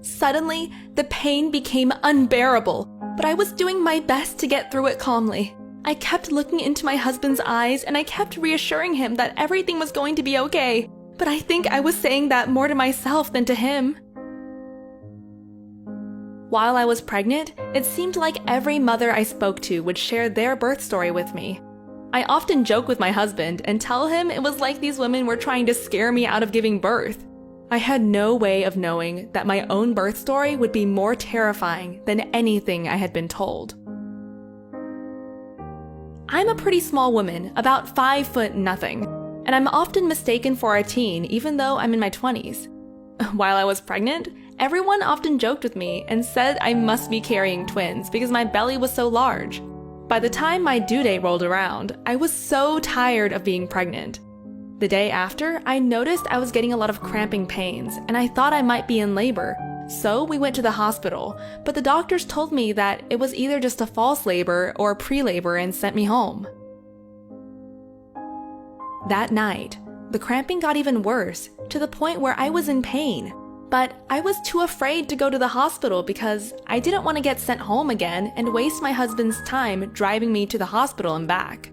Suddenly, the pain became unbearable, but I was doing my best to get through it calmly. I kept looking into my husband's eyes and I kept reassuring him that everything was going to be okay, but I think I was saying that more to myself than to him. While I was pregnant, it seemed like every mother I spoke to would share their birth story with me. I often joke with my husband and tell him it was like these women were trying to scare me out of giving birth. I had no way of knowing that my own birth story would be more terrifying than anything I had been told. I'm a pretty small woman, about 5 foot nothing, and I'm often mistaken for a teen even though I'm in my 20s. While I was pregnant, everyone often joked with me and said I must be carrying twins because my belly was so large. By the time my due date rolled around, I was so tired of being pregnant. The day after, I noticed I was getting a lot of cramping pains and I thought I might be in labor, so we went to the hospital, but the doctors told me that it was either just a false labor or pre-labor and sent me home. That night, the cramping got even worse, to the point where I was in pain. But I was too afraid to go to the hospital because I didn't want to get sent home again and waste my husband's time driving me to the hospital and back.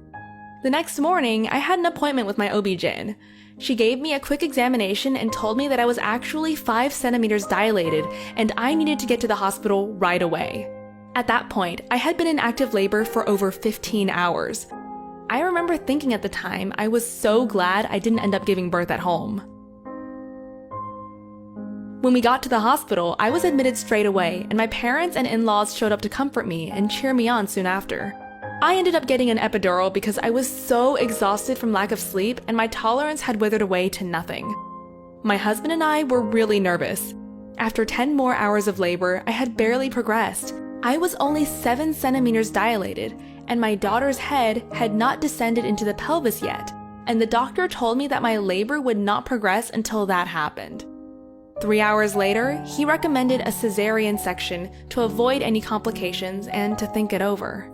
The next morning, I had an appointment with my OB-GYN. She gave me a quick examination and told me that I was actually 5 centimeters dilated and I needed to get to the hospital right away. At that point, I had been in active labor for over 15 hours. I remember thinking at the time I was so glad I didn't end up giving birth at home. When we got to the hospital, I was admitted straight away, and my parents and in-laws showed up to comfort me and cheer me on soon after. I ended up getting an epidural because I was so exhausted from lack of sleep and my tolerance had withered away to nothing. My husband and I were really nervous. After 10 more hours of labor, I had barely progressed. I was only 7 centimeters dilated, and my daughter's head had not descended into the pelvis yet, and the doctor told me that my labor would not progress until that happened. 3 hours later, he recommended a cesarean section to avoid any complications and to think it over.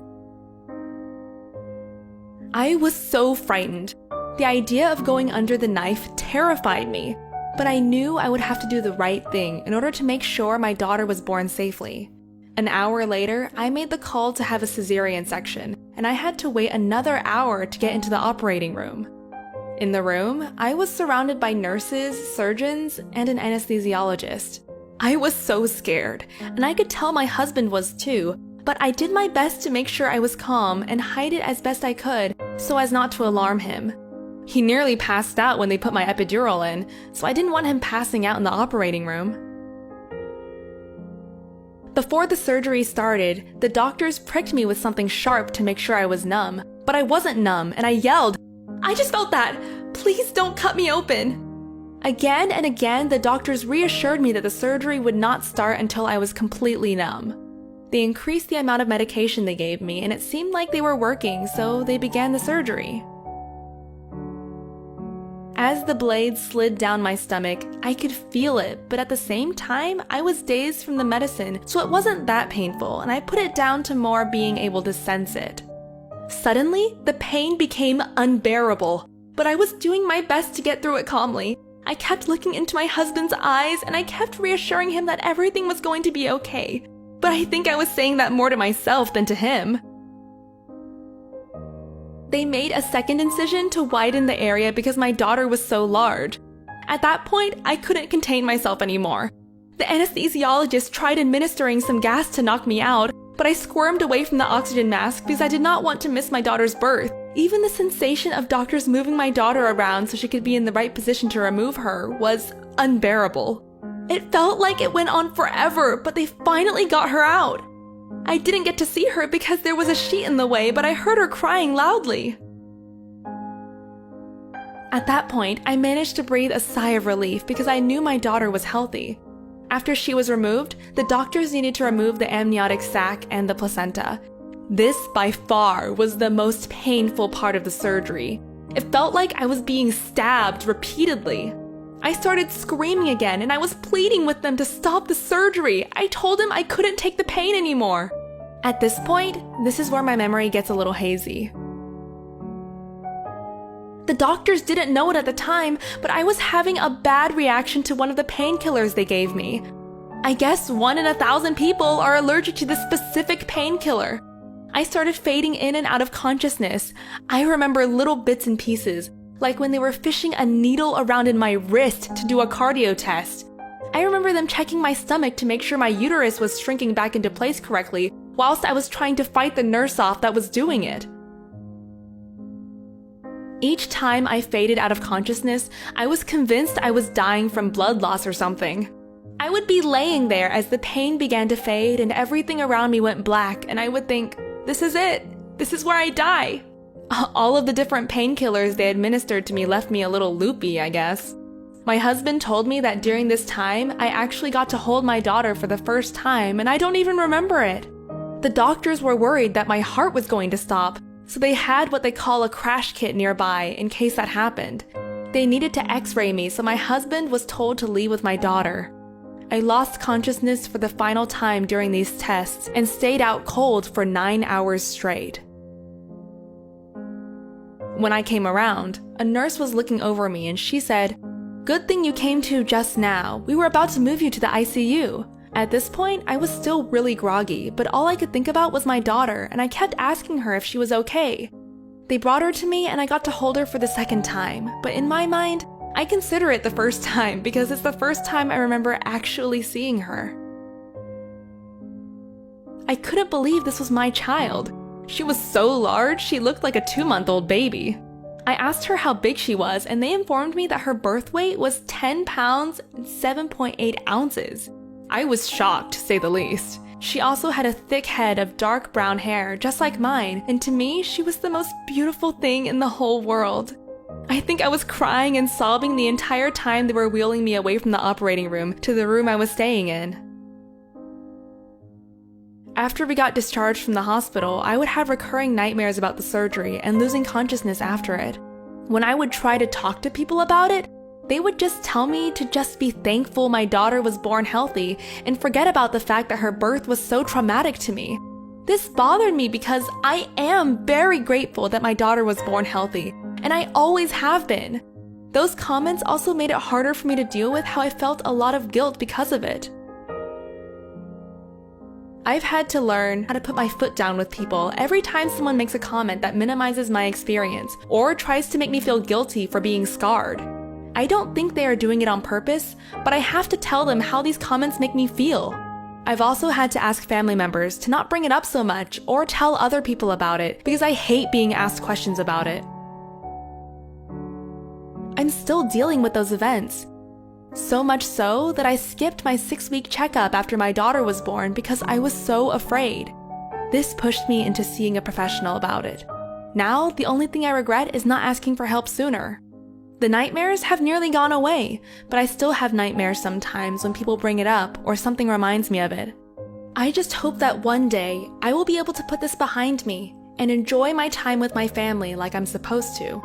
I was so frightened. The idea of going under the knife terrified me, but I knew I would have to do the right thing in order to make sure my daughter was born safely. An hour later, I made the call to have a cesarean section, and I had to wait another hour to get into the operating room. In the room, I was surrounded by nurses, surgeons, and an anesthesiologist. I was so scared, and I could tell my husband was too, but I did my best to make sure I was calm and hide it as best I could so as not to alarm him. He nearly passed out when they put my epidural in, so I didn't want him passing out in the operating room. Before the surgery started, the doctors pricked me with something sharp to make sure I was numb, but I wasn't numb, and I yelled, "I just felt that! Please don't cut me open!" Again and again, the doctors reassured me that the surgery would not start until I was completely numb. They increased the amount of medication they gave me, and it seemed like they were working, so they began the surgery. As the blade slid down my stomach, I could feel it, but at the same time, I was dazed from the medicine, so it wasn't that painful, and I put it down to more being able to sense it. Suddenly, the pain became unbearable, but I was doing my best to get through it calmly. I kept looking into my husband's eyes, and I kept reassuring him that everything was going to be okay, but I think I was saying that more to myself than to him. They made a second incision to widen the area because my daughter was so large. At that point, I couldn't contain myself anymore. The anesthesiologist tried administering some gas to knock me out, but I squirmed away from the oxygen mask because I did not want to miss my daughter's birth. Even the sensation of doctors moving my daughter around so she could be in the right position to remove her was unbearable. It felt like it went on forever, but they finally got her out. I didn't get to see her because there was a sheet in the way, but I heard her crying loudly. At that point, I managed to breathe a sigh of relief because I knew my daughter was healthy. After she was removed, the doctors needed to remove the amniotic sac and the placenta. This, by far, was the most painful part of the surgery. It felt like I was being stabbed repeatedly. I started screaming again, and I was pleading with them to stop the surgery. I told them I couldn't take the pain anymore. At this point, this is where my memory gets a little hazy. The doctors didn't know it at the time, but I was having a bad reaction to one of the painkillers they gave me. I guess 1 in 1,000 people are allergic to this specific painkiller. I started fading in and out of consciousness. I remember little bits and pieces, like when they were fishing a needle around in my wrist to do a cardio test. I remember them checking my stomach to make sure my uterus was shrinking back into place correctly, whilst I was trying to fight the nurse off that was doing it. Each time I faded out of consciousness, I was convinced I was dying from blood loss or something. I would be laying there as the pain began to fade and everything around me went black, and I would think, this is it. This is where I die. All of the different painkillers they administered to me left me a little loopy, I guess. My husband told me that during this time, I actually got to hold my daughter for the first time, and I don't even remember it. The doctors were worried that my heart was going to stop, so they had what they call a crash kit nearby in case that happened. They needed to x-ray me, so my husband was told to leave with my daughter. I lost consciousness for the final time during these tests and stayed out cold for 9 hours straight. When I came around, a nurse was looking over me and she said, "Good thing you came to just now. We were about to move you to the ICU." At this point, I was still really groggy, but all I could think about was my daughter, and I kept asking her if she was okay. They brought her to me and I got to hold her for the second time, but in my mind, I consider it the first time because it's the first time I remember actually seeing her. I couldn't believe this was my child. She was so large, she looked like a 2-month-old baby. I asked her how big she was, and they informed me that her birth weight was 10 pounds and 7.8 ounces. I was shocked, to say the least. She also had a thick head of dark brown hair, just like mine, and to me, she was the most beautiful thing in the whole world. I think I was crying and sobbing the entire time they were wheeling me away from the operating room to the room I was staying in. After we got discharged from the hospital, I would have recurring nightmares about the surgery and losing consciousness after it. When I would try to talk to people about it, they would just tell me to just be thankful my daughter was born healthy and forget about the fact that her birth was so traumatic to me. This bothered me because I am very grateful that my daughter was born healthy, and I always have been. Those comments also made it harder for me to deal with how I felt a lot of guilt because of it. I've had to learn how to put my foot down with people every time someone makes a comment that minimizes my experience or tries to make me feel guilty for being scarred. I don't think they are doing it on purpose, but I have to tell them how these comments make me feel. I've also had to ask family members to not bring it up so much or tell other people about it because I hate being asked questions about it. I'm still dealing with those events. So much so that I skipped my 6-week checkup after my daughter was born because I was so afraid. This pushed me into seeing a professional about it. Now, the only thing I regret is not asking for help sooner. The nightmares have nearly gone away, but I still have nightmares sometimes when people bring it up or something reminds me of it. I just hope that one day I will be able to put this behind me and enjoy my time with my family like I'm supposed to.